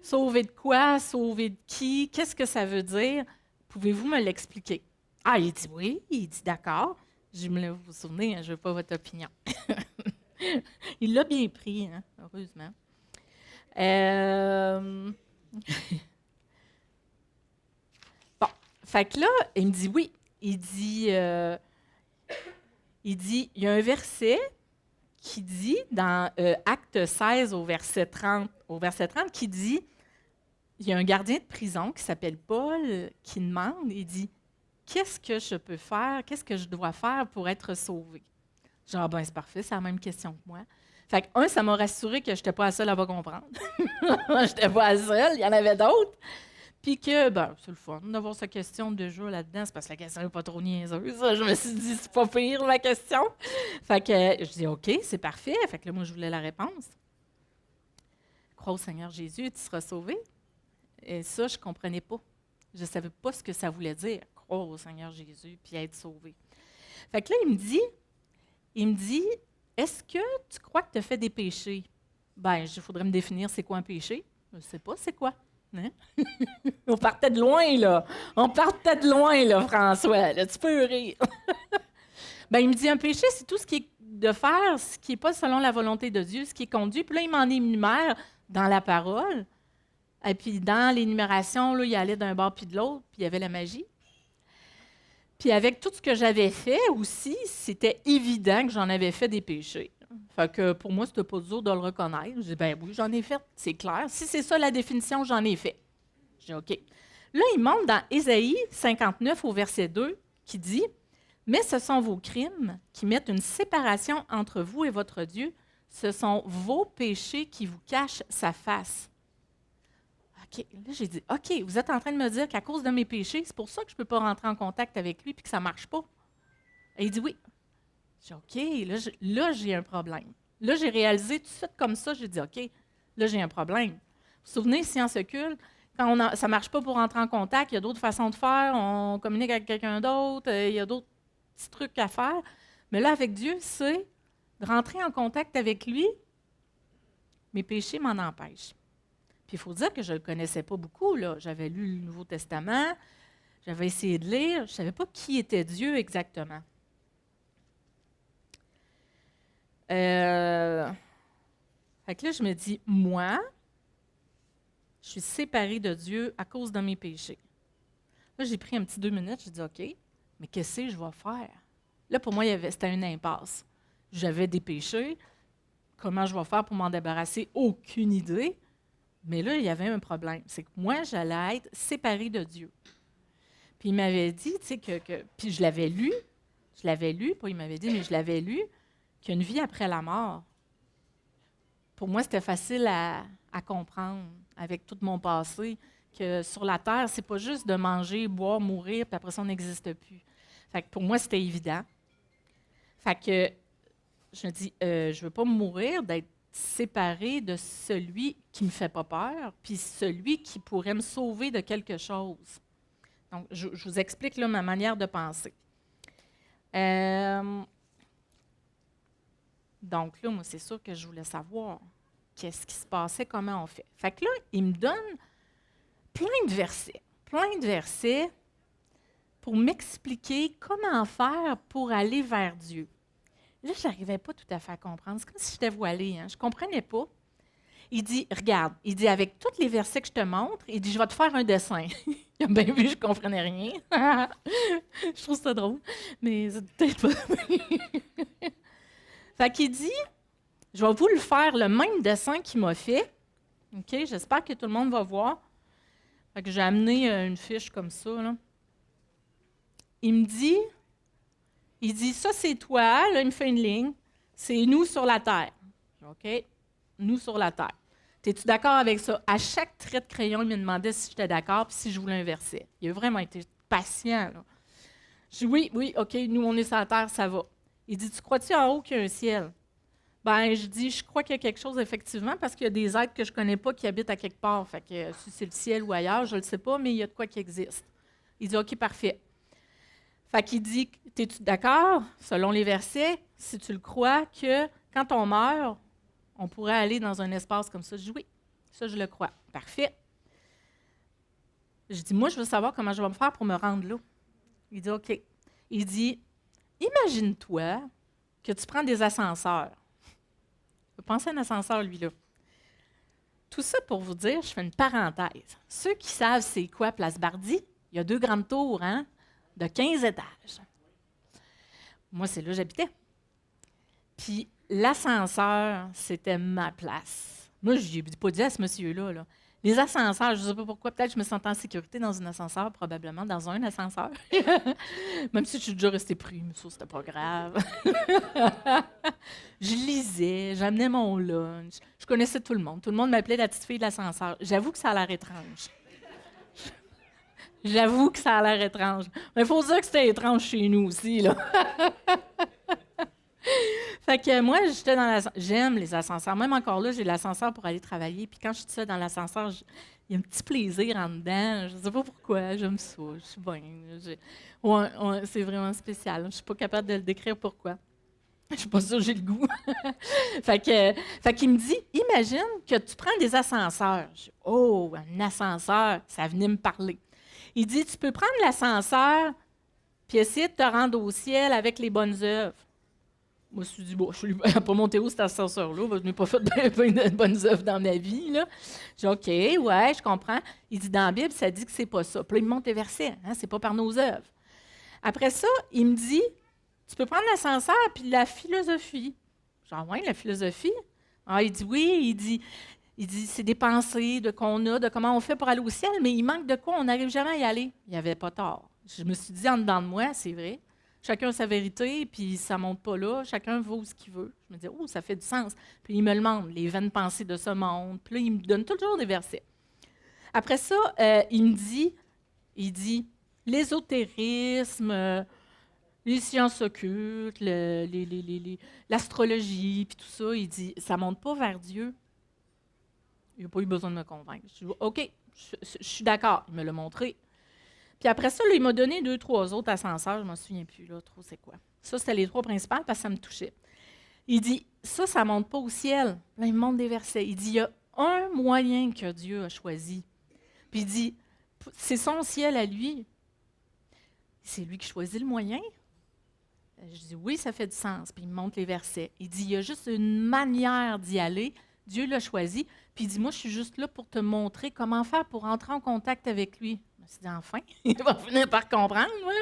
Sauver de quoi? Sauver de qui? Qu'est-ce que ça veut dire? Pouvez-vous me l'expliquer? Ah, il dit oui. Il dit d'accord. Je me vous souvenez, hein, je ne veux pas votre opinion. Il l'a bien pris, hein, heureusement. Bon, fait que là, il me dit oui. Il dit, il y a un verset qui dit, dans Acte 16 au verset 30, qui dit, il y a un gardien de prison qui s'appelle Paul qui demande, il dit, qu'est-ce que je peux faire, qu'est-ce que je dois faire pour être sauvé? Genre, ben c'est parfait, c'est la même question que moi. Fait que, ça m'a rassuré que je n'étais pas la seule à pas comprendre. Je n'étais pas la seule, il y en avait d'autres. Puis que, ben, c'est le fun d'avoir sa question de jeu là-dedans, c'est parce que la question n'est pas trop niaiseuse. Je me suis dit, c'est pas pire, ma question. Fait que, je dis, OK, c'est parfait. Fait que là, moi, je voulais la réponse. Crois au Seigneur Jésus et tu seras sauvé. Et ça, je ne comprenais pas. Je ne savais pas ce que ça voulait dire, croire au Seigneur Jésus puis être sauvé. Fait que là, il me dit, est-ce que tu crois que tu as fait des péchés? Ben, il faudrait me définir c'est quoi un péché. Je ne sais pas c'est quoi. Hein? On partait de loin, là. On partait de loin, là, François. Là, tu peux rire. Ben, il me dit, un péché, c'est tout ce qui est de faire, ce qui n'est pas selon la volonté de Dieu, ce qui est conduit. Puis là, il m'en énumère dans la parole. Et puis, dans l'énumération, là, il allait d'un bord puis de l'autre, puis il y avait la magie. Puis avec tout ce que j'avais fait aussi, c'était évident que j'en avais fait des péchés. Fait que pour moi, c'était pas dur de le reconnaître. Je dis, ben oui, j'en ai fait, c'est clair. Si c'est ça la définition, j'en ai fait. Je dis, OK. Là, il monte dans Ésaïe 59 au verset 2 qui dit, « Mais ce sont vos crimes qui mettent une séparation entre vous et votre Dieu. Ce sont vos péchés qui vous cachent sa face. » OK. Là, j'ai dit, OK, vous êtes en train de me dire qu'à cause de mes péchés, c'est pour ça que je ne peux pas rentrer en contact avec lui et que ça ne marche pas. Et il dit oui. J'ai dit, OK, là, j'ai un problème. Là, j'ai réalisé tout de suite comme ça, j'ai dit, OK, là, j'ai un problème. Vous vous souvenez, science occulte, quand ça ne marche pas pour rentrer en contact, il y a d'autres façons de faire, on communique avec quelqu'un d'autre, il y a d'autres petits trucs à faire. Mais là, avec Dieu, c'est de rentrer en contact avec lui, mes péchés m'en empêchent. Puis il faut dire que je ne le connaissais pas beaucoup, là. J'avais lu le Nouveau Testament, j'avais essayé de lire, je ne savais pas qui était Dieu exactement. Fait que là, je me dis, moi, je suis séparée de Dieu à cause de mes péchés. Là, j'ai pris un petit 2 minutes, j'ai dit, OK, mais qu'est-ce que je vais faire? Là, pour moi, c'était une impasse. J'avais des péchés. Comment je vais faire pour m'en débarrasser? Aucune idée. Mais là, il y avait un problème. C'est que moi, j'allais être séparée de Dieu. Puis il m'avait dit, tu sais, puis je l'avais lu, puis il m'avait dit, mais je l'avais lu, qu'il y a une vie après la mort. Pour moi, c'était facile à comprendre avec tout mon passé, que sur la terre, c'est pas juste de manger, boire, mourir, puis après ça, on n'existe plus. Fait que pour moi, c'était évident. Fait que je me dis, je veux pas mourir d'être séparée de celui qui ne me fait pas peur, puis celui qui pourrait me sauver de quelque chose. Donc, je vous explique là, ma manière de penser. Donc là, moi, c'est sûr que je voulais savoir qu'est-ce qui se passait, comment on fait. Fait que là, il me donne plein de versets pour m'expliquer comment faire pour aller vers Dieu. Là, je n'arrivais pas tout à fait à comprendre. C'est comme si j'étais voilée, hein? Je ne comprenais pas. Il dit, regarde, il dit, avec tous les versets que je te montre, il dit, je vais te faire un dessin. Il a bien vu, je ne comprenais rien. Je trouve ça drôle, mais c'est peut-être pas. Fait qu'il dit, je vais vous le faire, le même dessin qu'il m'a fait. OK, j'espère que tout le monde va voir. Fait que j'ai amené une fiche comme ça, là. Il dit, ça c'est toi, là, il me fait une ligne, c'est nous sur la terre. OK? Nous sur la terre. Es-tu d'accord avec ça? À chaque trait de crayon, il me demandait si j'étais d'accord puis si je voulais un verset. Il a vraiment été patient, là. Je dis oui, oui, OK, nous, on est sur la terre, ça va. Il dit, tu crois-tu en haut qu'il y a un ciel? Ben, je dis, je crois qu'il y a quelque chose, effectivement, parce qu'il y a des êtres que je ne connais pas qui habitent à quelque part. Fait que si c'est le ciel ou ailleurs, je ne le sais pas, mais il y a de quoi qui existe. Il dit, OK, parfait. Fait qu'il dit, es-tu d'accord, selon les versets, si tu le crois, que quand on meurt, on pourrait aller dans un espace comme ça? Je dis, oui, ça, je le crois. Parfait. Je dis, moi, je veux savoir comment je vais me faire pour me rendre là. Il dit, OK. Il dit, imagine-toi que tu prends des ascenseurs. Pensez à un ascenseur, lui-là. Tout ça pour vous dire, je fais une parenthèse. Ceux qui savent c'est quoi Place Bardy, il y a 2 grandes tours, hein, de 15 étages. Moi, c'est là que j'habitais. Puis l'ascenseur, c'était ma place. Moi, je n'ai pas dit à ce monsieur-là, là. Les ascenseurs, je ne sais pas pourquoi, peut-être que je me sentais en sécurité dans un ascenseur, probablement dans un ascenseur. Même si je suis déjà restée pris, mais ça, c'était pas grave. Je lisais, j'amenais mon lunch. Je connaissais tout le monde. Tout le monde m'appelait la petite fille de l'ascenseur. J'avoue que ça a l'air étrange. J'avoue que ça a l'air étrange. Mais il faut dire que c'était étrange chez nous aussi, là. Fait que moi, j'étais dans l'ascenseur. J'aime les ascenseurs. Même encore là, j'ai l'ascenseur pour aller travailler. Puis quand je suis seule dans l'ascenseur, il y a un petit plaisir en dedans. Je ne sais pas pourquoi. J'aime ça. Je suis bien. Ouais, c'est vraiment spécial. Je ne suis pas capable de le décrire pourquoi. Je ne suis pas sûre que j'ai le goût. Fait qu'il me dit, imagine que tu prends des ascenseurs. Je dis, oh, un ascenseur. Ça venait me parler. Il dit, tu peux prendre l'ascenseur puis essayer de te rendre au ciel avec les bonnes œuvres. Moi, je me suis dit, bon, je ne suis pas monté où cet ascenseur-là, je n'ai pas fait de bonnes œuvres dans ma vie. Là. Je dis, OK, ouais, je comprends. Il dit, dans la Bible, ça dit que c'est pas ça. Puis là, il me montre les versets, hein, c'est pas par nos œuvres. Après ça, il me dit, tu peux prendre l'ascenseur puis la philosophie. Genre, ouais, la philosophie. Ah, il dit, oui, il dit, c'est des pensées qu'on a, de comment on fait pour aller au ciel, mais il manque de quoi, on n'arrive jamais à y aller. Il n'y avait pas tort. Je me suis dit, en dedans de moi, c'est vrai. Chacun a sa vérité, puis ça ne monte pas là. Chacun vaut ce qu'il veut. Je me dis, oh, ça fait du sens. Puis il me le demande, les vaines pensées de ce monde. Puis là, il me donne toujours des versets. Après ça, il dit, l'ésotérisme, les sciences occultes, l'astrologie, puis tout ça, il dit, ça ne monte pas vers Dieu. Il n'a pas eu besoin de me convaincre. Je dis, OK, je suis d'accord. Il me l'a montré. Puis après ça, là, il m'a donné 2, 3 autres ascenseurs, je ne m'en souviens plus là, trop c'est quoi. Ça, c'était les 3 principales parce que ça me touchait. Il dit, ça ne monte pas au ciel. Là, il me montre des versets. Il dit, il y a un moyen que Dieu a choisi. Puis il dit, c'est son ciel à lui. C'est lui qui choisit le moyen. Je dis, oui, ça fait du sens. Puis il me montre les versets. Il dit, il y a juste une manière d'y aller. Dieu l'a choisi. Puis il dit, moi, je suis juste là pour te montrer comment faire pour entrer en contact avec lui. Je me suis dit, enfin, il va finir par comprendre. Voilà.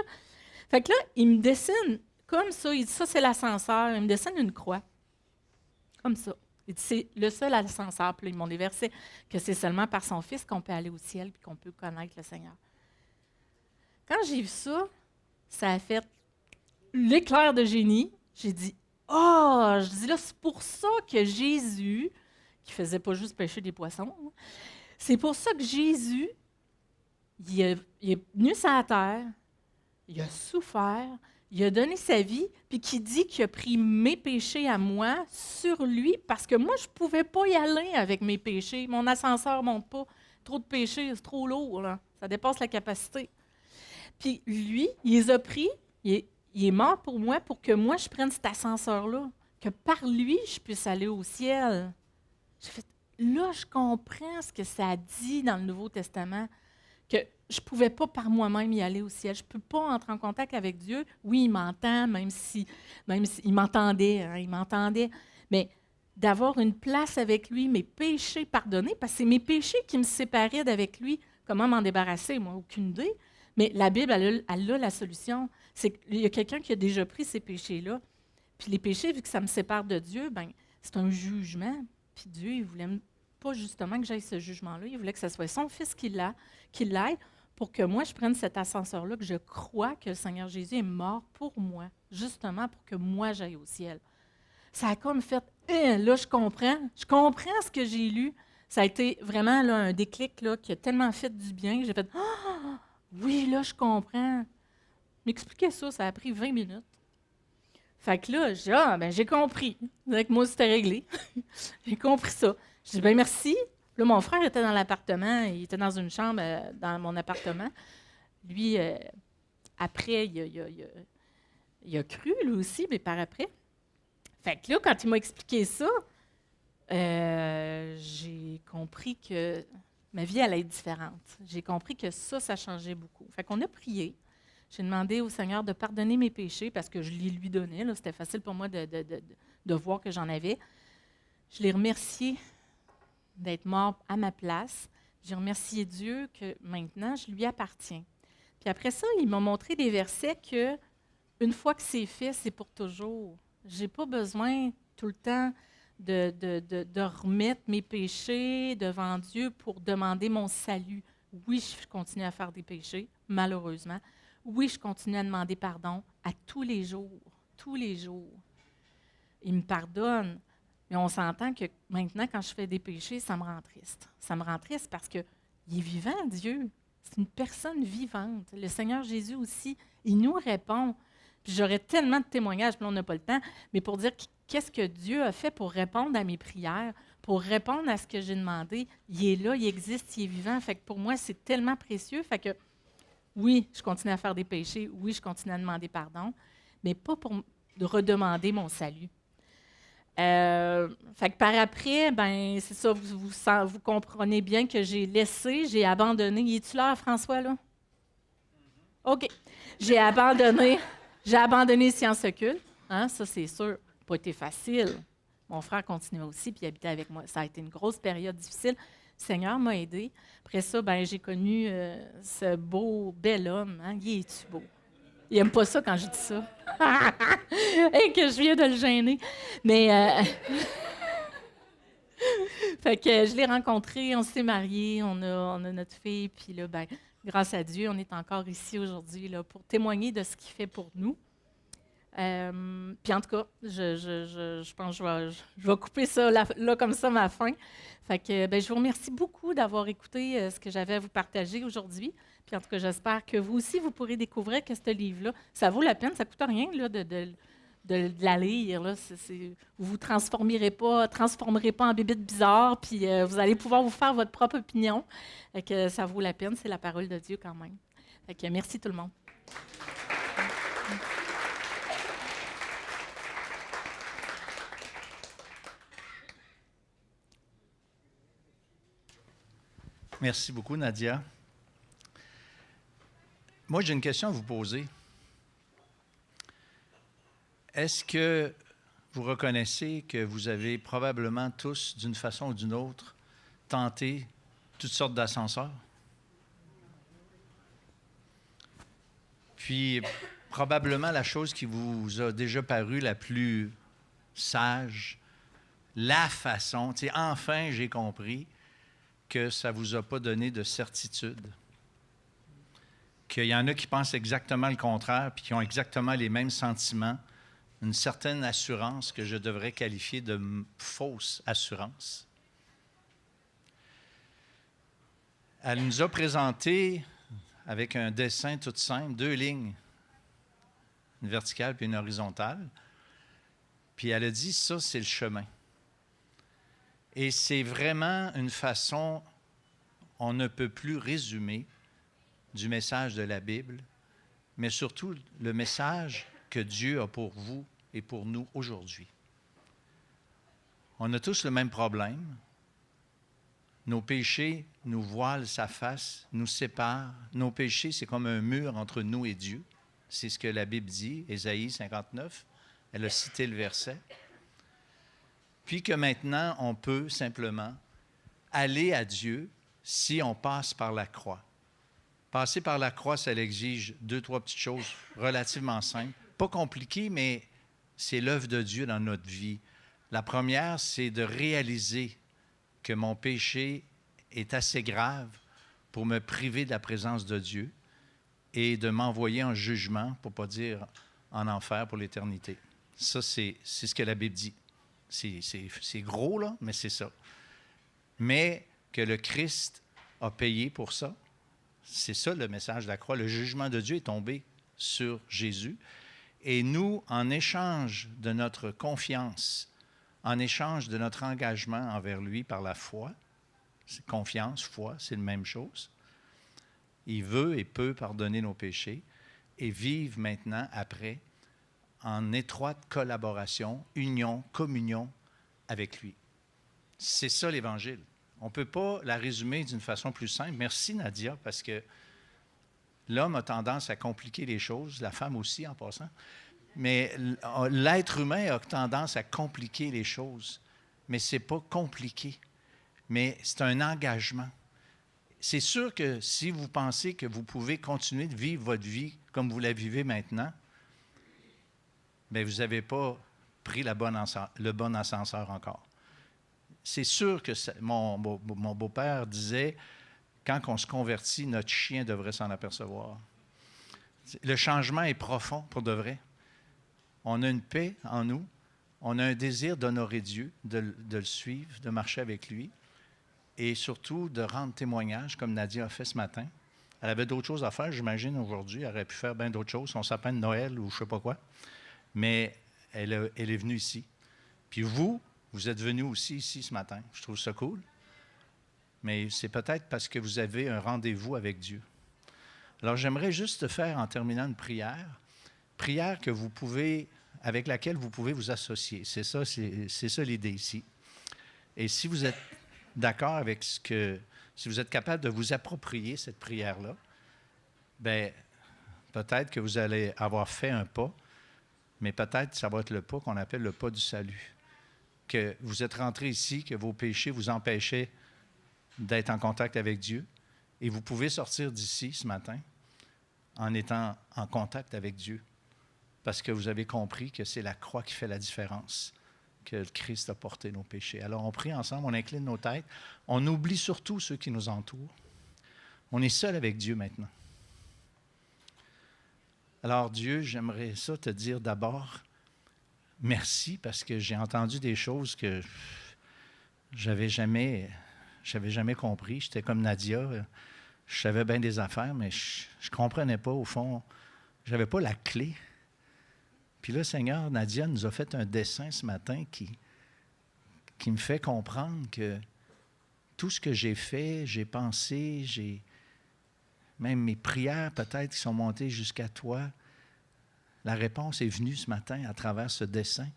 Fait que là, il me dessine comme ça. Il dit, ça, c'est l'ascenseur. Il me dessine une croix. Comme ça. Il dit, c'est le seul ascenseur. Puis là, ils m'ont déversé que c'est seulement par son Fils qu'on peut aller au ciel et qu'on peut connaître le Seigneur. Quand j'ai vu ça, ça a fait l'éclair de génie. J'ai dit, oh, je dis là, c'est pour ça que Jésus, qui ne faisait pas juste pêcher des poissons, c'est pour ça que Jésus, il est venu sur la terre, il a souffert, il a donné sa vie, puis qui dit qu'il a pris mes péchés à moi sur lui, parce que moi, je ne pouvais pas y aller avec mes péchés. Mon ascenseur ne monte pas. Trop de péchés, c'est trop lourd, là. Ça dépasse la capacité. Puis lui, il les a pris, il est mort pour moi, pour que moi, je prenne cet ascenseur-là, que par lui, je puisse aller au ciel. J'ai fait, là, je comprends ce que ça dit dans le Nouveau Testament, que je ne pouvais pas par moi-même y aller au ciel. Je ne peux pas entrer en contact avec Dieu. Oui, il m'entend, même si il m'entendait, hein, il m'entendait. Mais d'avoir une place avec lui, mes péchés pardonnés, parce que c'est mes péchés qui me séparaient d'avec lui. Comment m'en débarrasser? Moi, aucune idée. Mais la Bible, elle a la solution. C'est qu'il y a quelqu'un qui a déjà pris ces péchés-là. Puis les péchés, vu que ça me sépare de Dieu, ben c'est un jugement. Puis Dieu, il ne voulait pas justement que j'aille ce jugement-là. Il voulait que ce soit son Fils qui l'aille pour que moi, je prenne cet ascenseur-là, que je crois que le Seigneur Jésus est mort pour moi, justement pour que moi, j'aille au ciel. ça a comme fait, là, je comprends ce que j'ai lu. Ça a été vraiment là, un déclic là, qui a tellement fait du bien. J'ai fait, ah, oui, là, je comprends. M'expliquer ça, ça a pris 20 minutes. Fait que là, j'ai compris. Avec moi, c'était réglé. J'ai compris ça. Je dis, ben merci. Là, mon frère était dans l'appartement. Il était dans une chambre dans mon appartement. Lui, après, il a cru, lui aussi, mais par après. Fait que là, quand il m'a expliqué ça, j'ai compris que ma vie allait être différente. J'ai compris que ça changeait beaucoup. Fait qu'on a prié. J'ai demandé au Seigneur de pardonner mes péchés parce que je les lui donnais. C'était facile pour moi de voir que j'en avais. Je l'ai remercié d'être mort à ma place. J'ai remercié Dieu que maintenant, je lui appartiens. Puis après ça, il m'a montré des versets que, une fois que c'est fait, c'est pour toujours. Je n'ai pas besoin tout le temps de remettre mes péchés devant Dieu pour demander mon salut. Oui, je continue à faire des péchés, malheureusement. Oui, je continue à demander pardon à tous les jours. Tous les jours. Il me pardonne. Mais on s'entend que maintenant, quand je fais des péchés, ça me rend triste. Ça me rend triste parce qu'il est vivant, Dieu. C'est une personne vivante. Le Seigneur Jésus aussi, il nous répond. Puis j'aurais tellement de témoignages, puis là, on n'a pas le temps, mais pour dire qu'est-ce que Dieu a fait pour répondre à mes prières, pour répondre à ce que j'ai demandé. Il est là, il existe, il est vivant. Fait que pour moi, c'est tellement précieux. Fait que oui, je continue à faire des péchés. Oui, je continue à demander pardon, mais pas pour redemander mon salut. Fait que par après, ben c'est ça, vous comprenez bien que j'ai abandonné. Y es-tu là, François, là? OK. J'ai abandonné Sciences occultes. Hein, ça, c'est sûr. Ça n'a pas été facile. Mon frère continuait aussi, puis il habitait avec moi. Ça a été une grosse période difficile. Le Seigneur m'a aidé. Après ça, ben j'ai connu ce bel homme. Hein? Il est-tu beau? Il n'aime pas ça quand je dis ça. Et que je viens de le gêner. Mais, fait que je l'ai rencontré, on s'est mariés, on a notre fille, puis là, ben, grâce à Dieu, on est encore ici aujourd'hui là, pour témoigner de ce qu'il fait pour nous. Puis en tout cas, je pense que je vais couper ça là comme ça, ma fin. Fait que, ben, je vous remercie beaucoup d'avoir écouté ce que j'avais à vous partager aujourd'hui. Puis en tout cas, j'espère que vous aussi, vous pourrez découvrir que ce livre-là, ça vaut la peine, ça ne coûte rien là, de la lire. Là. Vous ne vous transformerez pas en bébête bizarre, puis vous allez pouvoir vous faire votre propre opinion. Fait que ça vaut la peine, c'est la parole de Dieu quand même. Fait que merci tout le monde. Merci beaucoup, Nadia. Moi, j'ai une question à vous poser. Est-ce que vous reconnaissez que vous avez probablement tous, d'une façon ou d'une autre, tenté toutes sortes d'ascenseurs? Puis, probablement la chose qui vous a déjà paru la plus sage, la façon, tu sais, enfin, j'ai compris que ça ne vous a pas donné de certitude. Qu'il y en a qui pensent exactement le contraire, puis qui ont exactement les mêmes sentiments, une certaine assurance que je devrais qualifier de fausse assurance. Elle nous a présenté, avec un dessin tout simple, 2 lignes, une verticale puis une horizontale, puis elle a dit, ça, c'est le chemin. Et c'est vraiment une façon, on ne peut plus résumer, du message de la Bible, mais surtout le message que Dieu a pour vous et pour nous aujourd'hui. On a tous le même problème. Nos péchés nous voilent sa face, nous séparent. Nos péchés, c'est comme un mur entre nous et Dieu. C'est ce que la Bible dit, Ésaïe 59. Elle a cité le verset. Puis que maintenant, on peut simplement aller à Dieu si on passe par la croix. Passer par la croix, ça exige 2-3 petites choses relativement simples. Pas compliquées, mais c'est l'œuvre de Dieu dans notre vie. La première, c'est de réaliser que mon péché est assez grave pour me priver de la présence de Dieu et de m'envoyer en jugement, pour ne pas dire en enfer pour l'éternité. Ça, c'est ce que la Bible dit. C'est gros, là, mais c'est ça. Mais que le Christ a payé pour ça, c'est ça le message de la croix. Le jugement de Dieu est tombé sur Jésus. Et nous, en échange de notre confiance, en échange de notre engagement envers lui par la foi, confiance, foi, c'est la même chose, il veut et peut pardonner nos péchés et vivre maintenant, après, en étroite collaboration, union, communion avec lui. C'est ça l'Évangile. On ne peut pas la résumer d'une façon plus simple. Merci Nadia, parce que l'homme a tendance à compliquer les choses, la femme aussi en passant, mais l'être humain a tendance à compliquer les choses. Mais ce n'est pas compliqué, mais c'est un engagement. C'est sûr que si vous pensez que vous pouvez continuer de vivre votre vie comme vous la vivez maintenant, bien, vous n'avez pas pris le bon ascenseur encore. C'est sûr que mon beau-père disait, quand on se convertit, notre chien devrait s'en apercevoir. Le changement est profond, pour de vrai. On a une paix en nous, on a un désir d'honorer Dieu, de le suivre, de marcher avec lui, et surtout de rendre témoignage, comme Nadia a fait ce matin. Elle avait d'autres choses à faire, j'imagine, aujourd'hui. Elle aurait pu faire bien d'autres choses, son sapin de Noël ou je ne sais pas quoi. Mais elle est venue ici. Puis vous êtes venus aussi ici ce matin. Je trouve ça cool. Mais c'est peut-être parce que vous avez un rendez-vous avec Dieu. Alors, j'aimerais juste te faire, en terminant, une prière que vous pouvez, avec laquelle vous pouvez vous associer. C'est ça l'idée ici. Et si vous êtes d'accord avec si vous êtes capable de vous approprier cette prière-là, bien, peut-être que vous allez avoir fait un pas, mais peut-être ça va être le pas qu'on appelle le pas du salut. Que vous êtes rentré ici, que vos péchés vous empêchaient d'être en contact avec Dieu, et vous pouvez sortir d'ici ce matin en étant en contact avec Dieu, parce que vous avez compris que c'est la croix qui fait la différence, que le Christ a porté nos péchés. Alors, on prie ensemble, on incline nos têtes, on oublie surtout ceux qui nous entourent. On est seul avec Dieu maintenant. Alors, Dieu, j'aimerais ça te dire d'abord merci, parce que j'ai entendu des choses que j'avais jamais compris. J'étais comme Nadia, je savais bien des affaires, mais je ne comprenais pas, au fond, je n'avais pas la clé. Puis là, Seigneur, Nadia nous a fait un dessin ce matin qui me fait comprendre que tout ce que j'ai fait, j'ai pensé, même mes prières peut-être qui sont montées jusqu'à toi, la réponse est venue ce matin à travers ce dessin.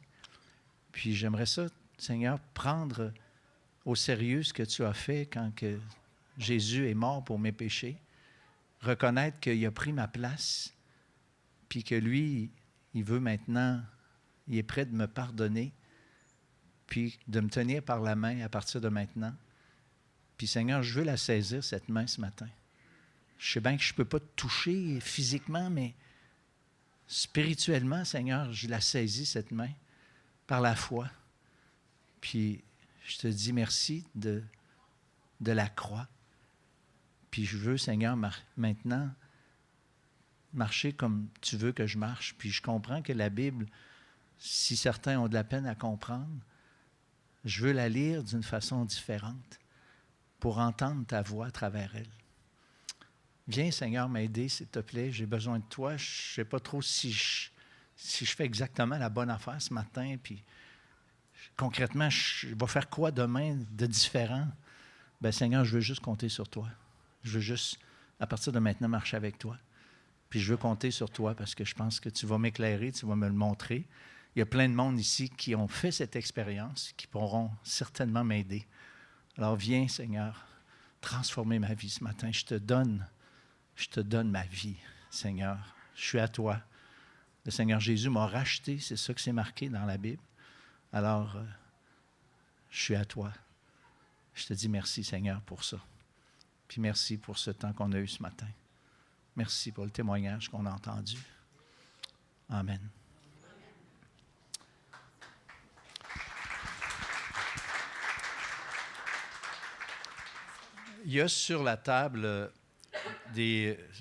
Puis j'aimerais ça, Seigneur, prendre au sérieux ce que tu as fait quand que Jésus est mort pour mes péchés, reconnaître qu'il a pris ma place, puis que lui, il veut maintenant, il est prêt de me pardonner, puis de me tenir par la main à partir de maintenant. Puis Seigneur, je veux la saisir, cette main, ce matin. Je sais bien que je ne peux pas te toucher physiquement, mais spirituellement, Seigneur, je la saisis, cette main, par la foi. Puis je te dis merci de la croix. Puis je veux, Seigneur, maintenant marcher comme tu veux que je marche. Puis je comprends que la Bible, si certains ont de la peine à comprendre, je veux la lire d'une façon différente pour entendre ta voix à travers elle. Viens, Seigneur, m'aider, s'il te plaît. J'ai besoin de toi. Je ne sais pas trop si je fais exactement la bonne affaire ce matin. Puis concrètement, je vais faire quoi demain de différent? Bien, Seigneur, je veux juste compter sur toi. Je veux juste, à partir de maintenant, marcher avec toi. Puis je veux compter sur toi parce que je pense que tu vas m'éclairer, tu vas me le montrer. Il y a plein de monde ici qui ont fait cette expérience, qui pourront certainement m'aider. Alors viens, Seigneur, transformer ma vie ce matin. Je te donne ma vie, Seigneur. Je suis à toi. Le Seigneur Jésus m'a racheté, c'est ça que c'est marqué dans la Bible. Alors, je suis à toi. Je te dis merci, Seigneur, pour ça. Puis merci pour ce temps qu'on a eu ce matin. Merci pour le témoignage qu'on a entendu. Amen. Il y a sur la table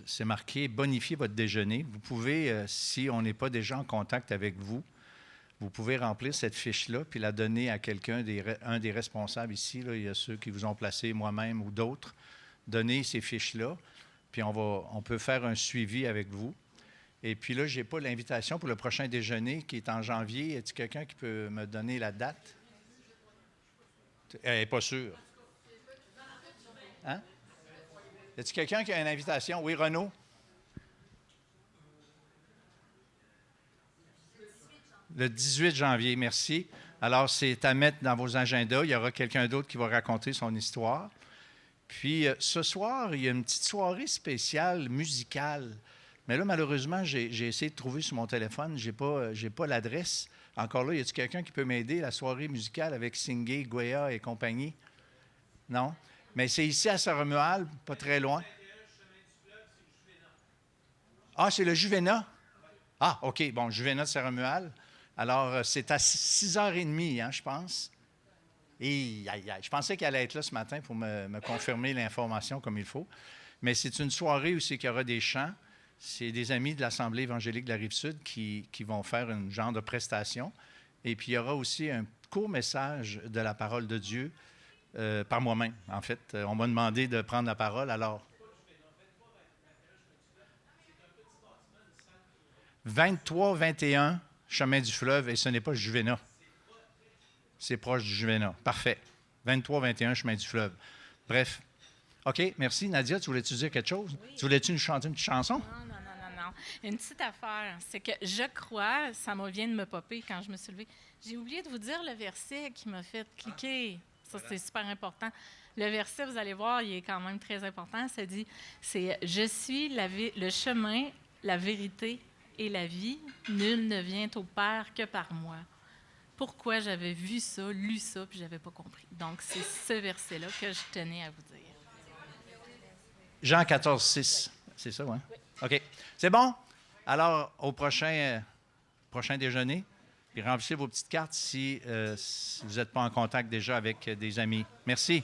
c'est marqué « Bonifiez votre déjeuner ». Vous pouvez, si on n'est pas déjà en contact avec vous, Vous pouvez remplir cette fiche-là puis la donner à quelqu'un, un des responsables ici. Là, il y a ceux qui vous ont placé, moi-même ou d'autres. Donnez ces fiches-là, puis on peut faire un suivi avec vous. Et puis là, je n'ai pas l'invitation pour le prochain déjeuner qui est en janvier. Y a-t-il quelqu'un qui peut me donner la date? Elle n'est pas sûre. Hein? Y a-t-il quelqu'un qui a une invitation? Oui, Renaud? Le 18 janvier, merci. Alors, c'est à mettre dans vos agendas. Il y aura quelqu'un d'autre qui va raconter son histoire. Puis, ce soir, il y a une petite soirée spéciale musicale. Mais là, malheureusement, j'ai essayé de trouver sur mon téléphone. Je n'ai pas l'adresse. Encore là, y a-t-il quelqu'un qui peut m'aider? La soirée musicale avec Singé, Guéa et compagnie? Non? Mais c'est ici à Saint-Romuald, pas très loin. Ah, c'est le Juvénat? Ah, OK. Bon, Juvénat de Saint-Romuald. Alors, c'est à 6h30, hein, je pense. Et je pensais qu'elle allait être là ce matin pour me confirmer l'information comme il faut. Mais c'est une soirée où c'est qu'il y aura des chants. C'est des amis de l'Assemblée évangélique de la Rive-Sud qui vont faire un genre de prestation. Et puis, il y aura aussi un court message de la parole de Dieu par moi-même, en fait. On m'a demandé de prendre la parole, alors... 23-21, chemin du fleuve, et ce n'est pas Juvénat. C'est proche du Juvénat. Parfait. 23-21, chemin du fleuve. Bref. OK, merci. Nadia, tu voulais-tu dire quelque chose? Oui. Tu voulais-tu nous chanter une petite chanson? Non. Une petite affaire, c'est que je crois, ça vient de me popper quand je me suis levée. J'ai oublié de vous dire le verset qui m'a fait cliquer. Ça, c'est super important. Le verset, vous allez voir, il est quand même très important. Ça dit, c'est « Je suis le chemin, la vérité et la vie. Nul ne vient au Père que par moi. » Pourquoi j'avais vu ça, lu ça, puis je n'avais pas compris. Donc, c'est ce verset-là que je tenais à vous dire. Jean 14, 6. C'est ça, oui? OK. C'est bon? Alors, au prochain déjeuner, puis remplissez vos petites cartes si vous n'êtes pas en contact déjà avec des amis. Merci.